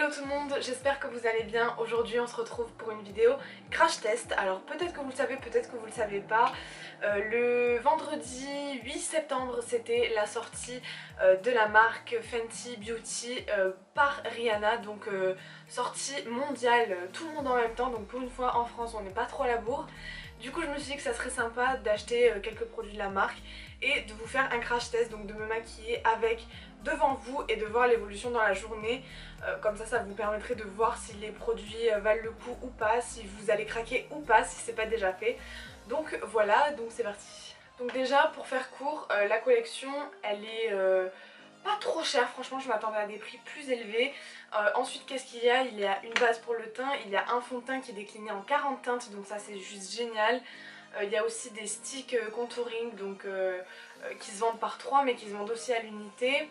Hello tout le monde, j'espère que vous allez bien. Aujourd'hui on se retrouve pour une vidéo crash test. Alors peut-être que vous le savez, peut-être que vous le savez pas. Le vendredi 8 septembre c'était la sortie de la marque Fenty Beauty par Rihanna. Donc sortie mondiale, tout le monde en même temps. Donc pour une fois en France on n'est pas trop à la bourre. Du coup je me suis dit que ça serait sympa d'acheter quelques produits de la marque et de vous faire un crash test, donc de me maquiller avec devant vous et de voir l'évolution dans la journée. Comme ça vous permettrait de voir si les produits valent le coup ou pas, si vous allez craquer ou pas si c'est pas déjà fait. Donc voilà, donc c'est parti. Donc déjà pour faire court, la collection elle est pas trop chère, franchement je m'attendais à des prix plus élevés. Ensuite qu'est-ce qu'il y a? Il y a une base pour le teint, il y a un fond de teint qui est décliné en 40 teintes, donc ça c'est juste génial. Il y a aussi des sticks contouring donc, qui se vendent par 3 mais qui se vendent aussi à l'unité.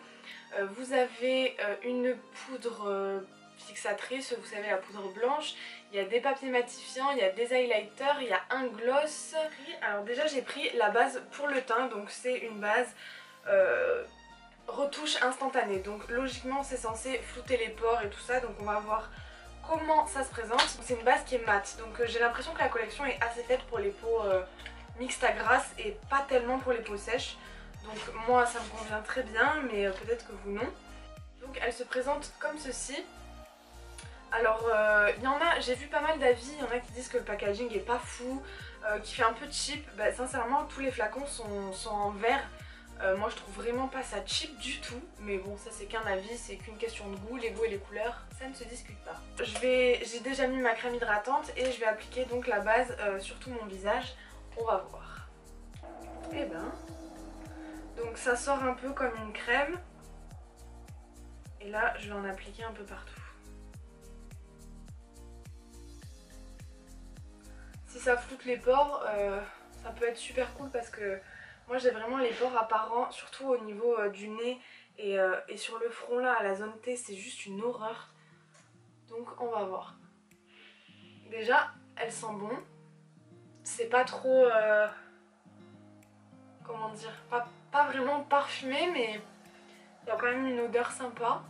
Vous avez une poudre fixatrice, vous savez la poudre blanche. Il y a des papiers matifiants, il y a des highlighters, il y a un gloss. Alors déjà j'ai pris la base pour le teint, donc c'est une base retouche instantanée. Donc logiquement c'est censé flouter les pores et tout ça, donc on va voir comment ça se présente. C'est une base qui est mate, donc j'ai l'impression que la collection est assez faite pour les peaux mixtes à grasses et pas tellement pour les peaux sèches. Donc moi ça me convient très bien, mais peut-être que vous non. Donc elle se présente comme ceci. Alors il y en a, j'ai vu pas mal d'avis, il y en a qui disent que le packaging est pas fou, qui fait un peu cheap. Bah, sincèrement tous les flacons sont en verre. Moi je trouve vraiment pas ça cheap du tout, mais bon ça c'est qu'un avis, c'est qu'une question de goût, les goûts et les couleurs ça ne se discute pas. J'ai déjà mis ma crème hydratante et je vais appliquer donc la base sur tout mon visage, on va voir. Et ben, donc ça sort un peu comme une crème et là je vais en appliquer un peu partout. Si ça floute les pores, ça peut être super cool parce que moi j'ai vraiment les pores apparents, surtout au niveau du nez et sur le front là, à la zone T, c'est juste une horreur. Donc on va voir. Déjà, elle sent bon. C'est pas trop... comment dire, pas vraiment parfumé, mais il y a quand même une odeur sympa.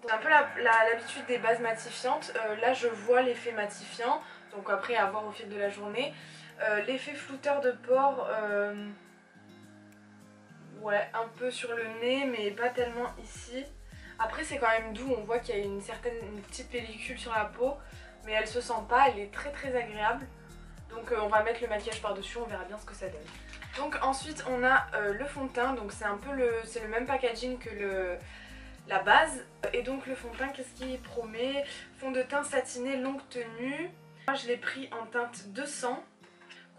C'est un peu l'habitude des bases matifiantes. Là je vois l'effet matifiant, donc après à voir au fil de la journée. L'effet flouteur de pores, ouais, un peu sur le nez, mais pas tellement ici. Après c'est quand même doux, on voit qu'il y a une petite pellicule sur la peau, mais elle se sent pas, elle est très très agréable. Donc on va mettre le maquillage par dessus, on verra bien ce que ça donne. Donc ensuite on a le fond de teint, donc c'est un peu le même packaging que la base. Et donc le fond de teint, qu'est-ce qu'il promet? Fond de teint satiné longue tenue. Moi je l'ai pris en teinte 200.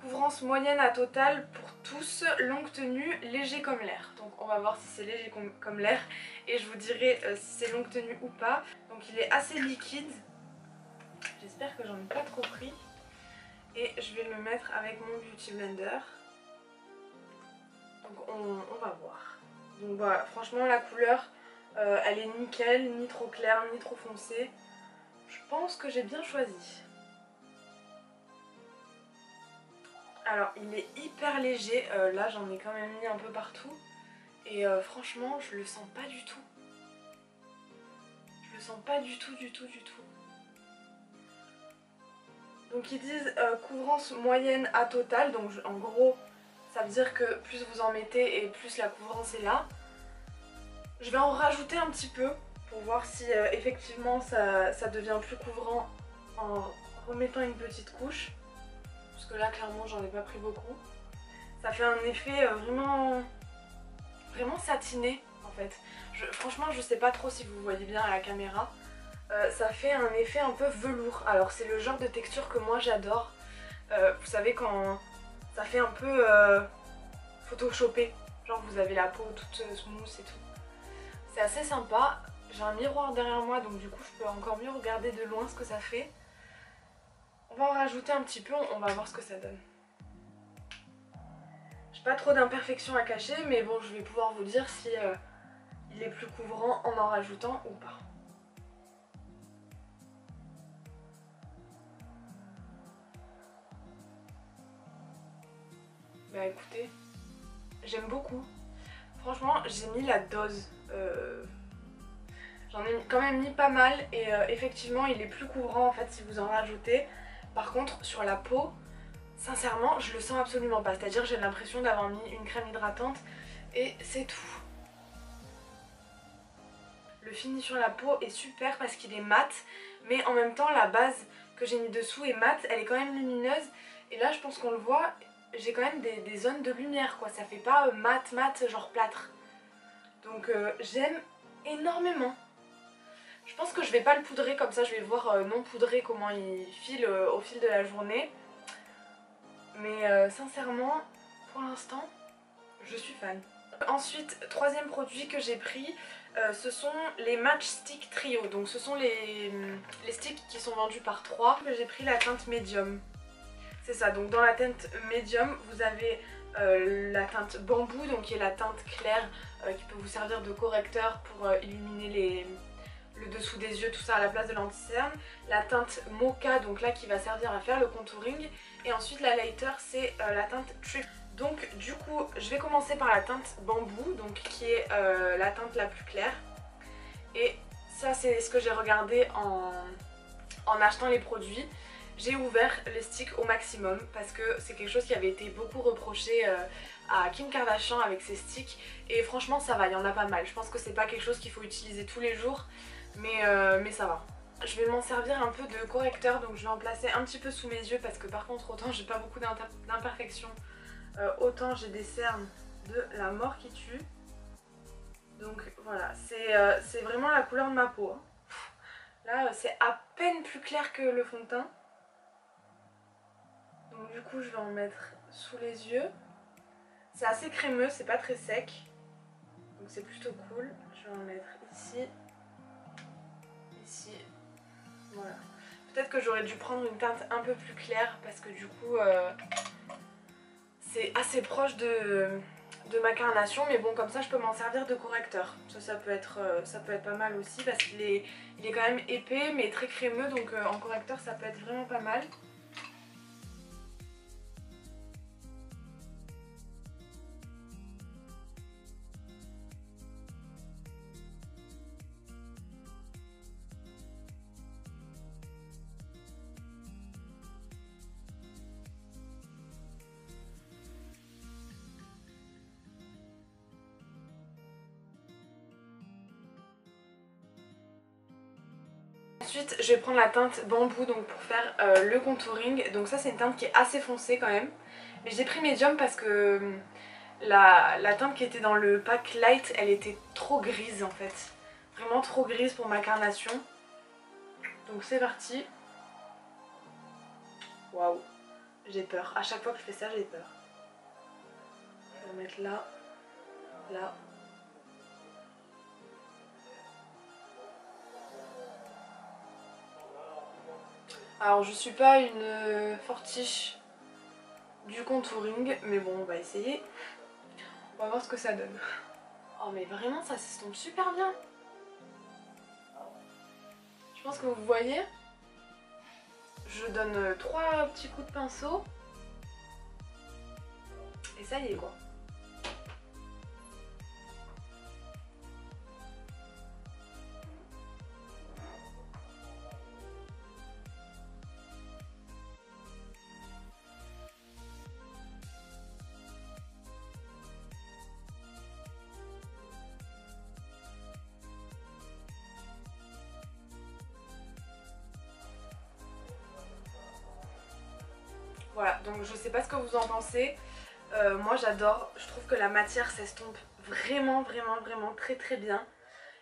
Couvrance moyenne à total pour tous, longue tenue, léger comme l'air. Donc on va voir si c'est léger comme l'air et je vous dirai si c'est longue tenue ou pas. Donc il est assez liquide. J'espère que j'en ai pas trop pris. Et je vais le mettre avec mon Beauty Blender. Donc on va voir. Donc voilà, franchement la couleur elle est nickel, ni trop claire ni trop foncée. Je pense que j'ai bien choisi. Alors il est hyper léger, là j'en ai quand même mis un peu partout. Et franchement je le sens pas du tout. Je le sens pas du tout. Donc ils disent couvrance moyenne à total, donc en gros ça veut dire que plus vous en mettez et plus la couvrance est là. Je vais en rajouter un petit peu pour voir si effectivement ça devient plus couvrant en remettant une petite couche. Parce que là clairement j'en ai pas pris beaucoup. Ça fait un effet vraiment satiné en fait. Franchement je sais pas trop si vous voyez bien à la caméra. Ça fait un effet un peu velours. Alors c'est le genre de texture que moi j'adore. Vous savez quand ça fait un peu photoshopé. Genre vous avez la peau toute smooth et tout. C'est assez sympa. J'ai un miroir derrière moi donc du coup je peux encore mieux regarder de loin ce que ça fait. On va en rajouter un petit peu, on va voir ce que ça donne. J'ai pas trop d'imperfections à cacher mais bon je vais pouvoir vous dire si il est plus couvrant en rajoutant ou pas. Bah écoutez, j'aime beaucoup. Franchement j'ai mis la dose. J'en ai quand même mis pas mal et effectivement il est plus couvrant en fait si vous en rajoutez. Par contre sur la peau, sincèrement je le sens absolument pas. C'est à dire j'ai l'impression d'avoir mis une crème hydratante et c'est tout. Le fini sur la peau est super parce qu'il est mat, mais en même temps la base que j'ai mis dessous est mat, elle est quand même lumineuse. Et là je pense qu'on le voit, j'ai quand même des zones de lumière quoi, ça fait pas mat genre plâtre. Donc j'aime énormément. Je pense que je vais pas le poudrer comme ça, je vais voir non poudré comment il file au fil de la journée. Mais sincèrement, pour l'instant, je suis fan. Ensuite, troisième produit que j'ai pris, ce sont les Match Stick Trio. Donc ce sont les sticks qui sont vendus par 3. J'ai pris la teinte médium. C'est ça, donc dans la teinte médium, vous avez la teinte bambou, donc qui est la teinte claire qui peut vous servir de correcteur pour illuminer le dessous des yeux, tout ça à la place de l'anti-cerne. La teinte mocha, donc là qui va servir à faire le contouring. Et ensuite la lighter, c'est la teinte trip. Donc du coup, je vais commencer par la teinte bambou, donc qui est la teinte la plus claire. Et ça c'est ce que j'ai regardé en achetant les produits. J'ai ouvert les sticks au maximum parce que c'est quelque chose qui avait été beaucoup reproché à Kim Kardashian avec ses sticks. Et franchement ça va, il y en a pas mal. Je pense que c'est pas quelque chose qu'il faut utiliser tous les jours, mais ça va. Je vais m'en servir un peu de correcteur, donc je vais en placer un petit peu sous mes yeux parce que par contre autant j'ai pas beaucoup d'imperfections, autant j'ai des cernes de la mort qui tue. Donc voilà, c'est vraiment la couleur de ma peau. Hein. Là c'est à peine plus clair que le fond de teint. Donc du coup je vais en mettre sous les yeux. C'est assez crémeux, c'est pas très sec. Donc c'est plutôt cool. Je vais en mettre ici. Ici. Voilà. Peut-être que j'aurais dû prendre une teinte un peu plus claire parce que du coup c'est assez proche de ma carnation, mais bon comme ça je peux m'en servir de correcteur. Ça peut être pas mal aussi parce qu'il est quand même épais mais très crémeux, donc en correcteur ça peut être vraiment pas mal. Ensuite je vais prendre la teinte bambou donc pour faire le contouring. Donc ça c'est une teinte qui est assez foncée quand même. Mais j'ai pris médium parce que la teinte qui était dans le pack light elle était trop grise en fait. Vraiment trop grise pour ma carnation. Donc c'est parti. Waouh, j'ai peur. À chaque fois que je fais ça j'ai peur. Je vais mettre là, là. Alors je suis pas une fortiche du contouring, mais bon on va essayer. On va voir ce que ça donne. Oh mais vraiment ça s'estompe super bien. Je pense que vous voyez. Je donne 3 petits coups de pinceau. Et ça y est quoi. Voilà, donc je sais pas ce que vous en pensez. Moi j'adore, je trouve que la matière s'estompe vraiment très très bien.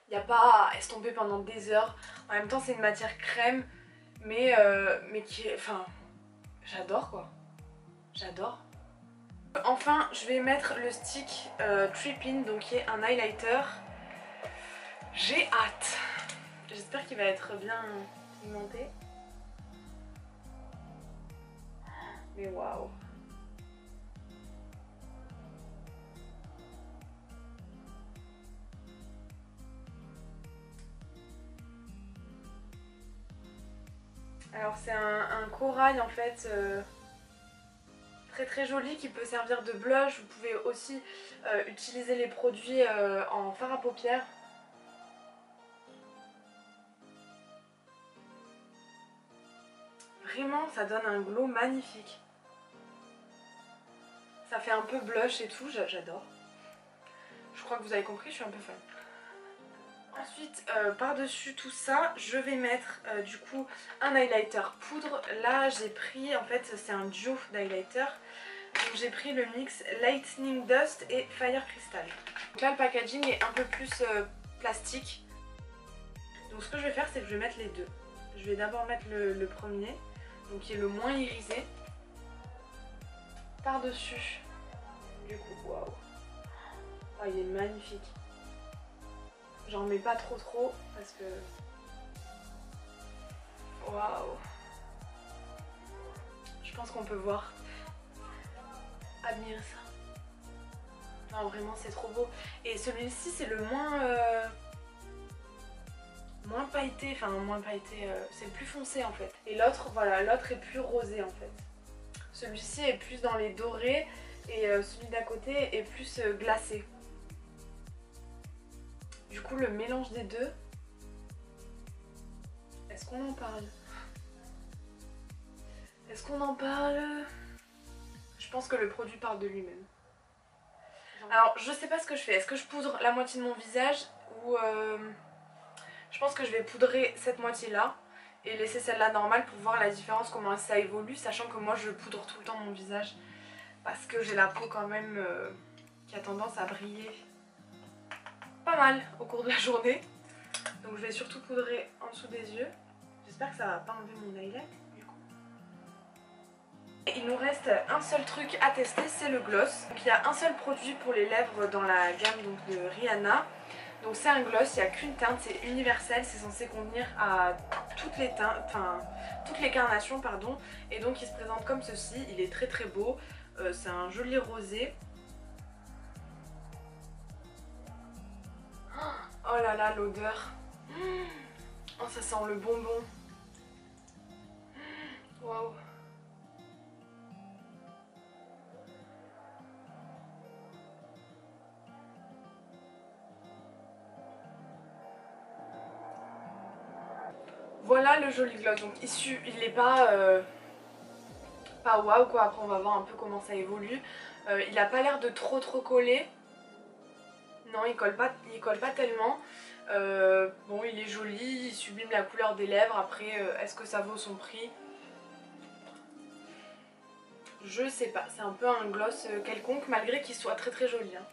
Il n'y a pas à estomper pendant des heures. En même temps c'est une matière crème, mais qui est... Enfin, j'adore quoi. J'adore. Enfin je vais mettre le stick Trip-In, donc qui est un highlighter. J'ai hâte. J'espère qu'il va être bien pigmenté. Mais waouh. Alors c'est un corail en fait très très joli qui peut servir de blush. Vous pouvez aussi utiliser les produits en fard à paupières. vraiment ça donne un glow magnifique. Ça fait un peu blush et tout, j'adore. Je crois que vous avez compris, je suis un peu fan. Ensuite, par-dessus tout ça, je vais mettre du coup un highlighter poudre. Là, j'ai pris, en fait, c'est un duo d'highlighter. Donc j'ai pris le mix Lightning Dust et Fire Crystal. Donc là, le packaging est un peu plus plastique. Donc ce que je vais faire, c'est que je vais mettre les deux. Je vais d'abord mettre le premier, donc qui est le moins irisé, par-dessus. Du coup, waouh. Oh, il est magnifique. J'en mets pas trop parce que... Waouh. Je pense qu'on peut voir. Admirez ça. Non, vraiment, c'est trop beau. Et celui-ci, c'est le moins pailleté. Enfin, moins pailleté. C'est le plus foncé en fait. Et l'autre, voilà, l'autre est plus rosé en fait. Celui-ci est plus dans les dorés. Et celui d'à côté est plus glacé. Du coup, le mélange des deux, est-ce qu'on en parle? Est-ce qu'on en parle? Je pense que le produit parle de lui-même. Alors, je sais pas ce que je fais. Est-ce que je poudre la moitié de mon visage ou... Je pense que je vais poudrer cette moitié-là et laisser celle-là normale pour voir la différence, comment ça évolue, sachant que moi, je poudre tout le temps mon visage parce que j'ai la peau quand même qui a tendance à briller pas mal au cours de la journée. Donc je vais surtout poudrer en dessous des yeux. J'espère que ça va pas enlever mon highlight du coup. Et il nous reste un seul truc à tester, c'est le gloss. Donc il y a un seul produit pour les lèvres dans la gamme donc, de Rihanna. Donc c'est un gloss, il n'y a qu'une teinte, c'est universel, c'est censé convenir à toutes les teintes, enfin toutes les carnations pardon. Et donc il se présente comme ceci, il est très beau, c'est un joli rosé. Oh là là, l'odeur. Oh, ça sent le bonbon. Waouh. Voilà le joli gloss. Donc issu, il n'est pas waouh quoi. Après on va voir un peu comment ça évolue. Il n'a pas l'air de trop coller. Non, il colle pas tellement. Bon, il est joli, il sublime la couleur des lèvres. Après, est-ce que ça vaut son prix? Je sais pas, c'est un peu un gloss quelconque malgré qu'il soit très joli. Hein.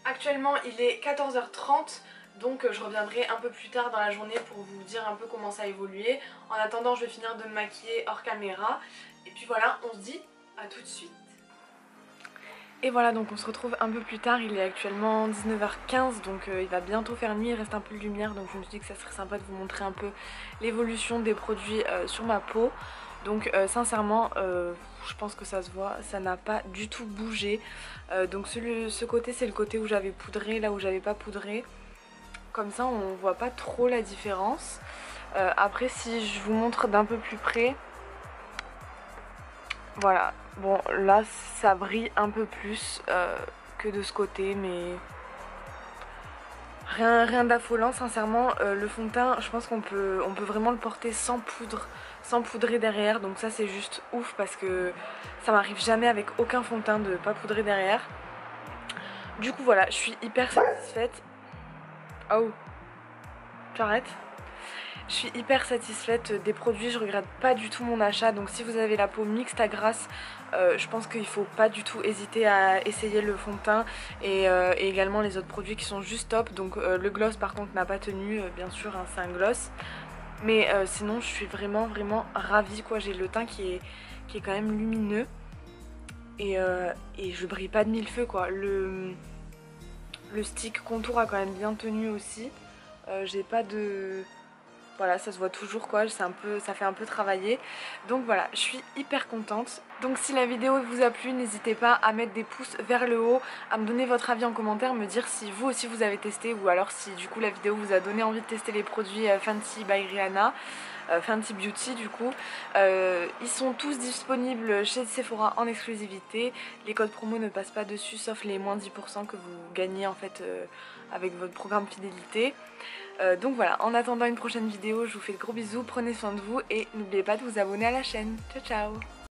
Actuellement, il est 14h30. Donc je reviendrai un peu plus tard dans la journée pour vous dire un peu comment ça a évolué. En attendant, je vais finir de me maquiller hors caméra. Et puis voilà, on se dit à tout de suite. Et voilà, donc on se retrouve un peu plus tard, il est actuellement 19h15, donc il va bientôt faire nuit, il reste un peu de lumière, donc je me suis dit que ça serait sympa de vous montrer un peu l'évolution des produits sur ma peau. Donc sincèrement, je pense que ça se voit, ça n'a pas du tout bougé. Donc ce côté, c'est le côté où j'avais poudré, là où j'avais pas poudré. Comme ça, on voit pas trop la différence. Après, si je vous montre d'un peu plus près... Voilà, bon là ça brille un peu plus que de ce côté, mais rien d'affolant sincèrement. Le fond de teint, je pense qu'on peut vraiment le porter sans poudre, sans poudrer derrière, donc ça c'est juste ouf parce que ça m'arrive jamais avec aucun fond de teint de pas poudrer derrière. Du coup voilà, je suis hyper satisfaite. Oh, tu arrêtes? Je suis hyper satisfaite des produits, je regrette pas du tout mon achat. Donc si vous avez la peau mixte à grasse, je pense qu'il faut pas du tout hésiter à essayer le fond de teint et également les autres produits qui sont juste top. Donc le gloss par contre n'a pas tenu, bien sûr hein, c'est un gloss. Mais sinon je suis vraiment ravie quoi. J'ai le teint qui est quand même lumineux et je brille pas de mille feux quoi. Le stick contour a quand même bien tenu aussi. J'ai pas de... Voilà, ça se voit toujours quoi, ça fait un peu travailler. Donc voilà, je suis hyper contente. Donc si la vidéo vous a plu, n'hésitez pas à mettre des pouces vers le haut, à me donner votre avis en commentaire, me dire si vous aussi vous avez testé ou alors si du coup la vidéo vous a donné envie de tester les produits Fenty by Rihanna. Fenty Beauty du coup. Ils sont tous disponibles chez Sephora en exclusivité. Les codes promo ne passent pas dessus sauf les moins 10% que vous gagnez en fait avec votre programme fidélité. Donc voilà, en attendant une prochaine vidéo, je vous fais de gros bisous, prenez soin de vous et n'oubliez pas de vous abonner à la chaîne. Ciao ciao.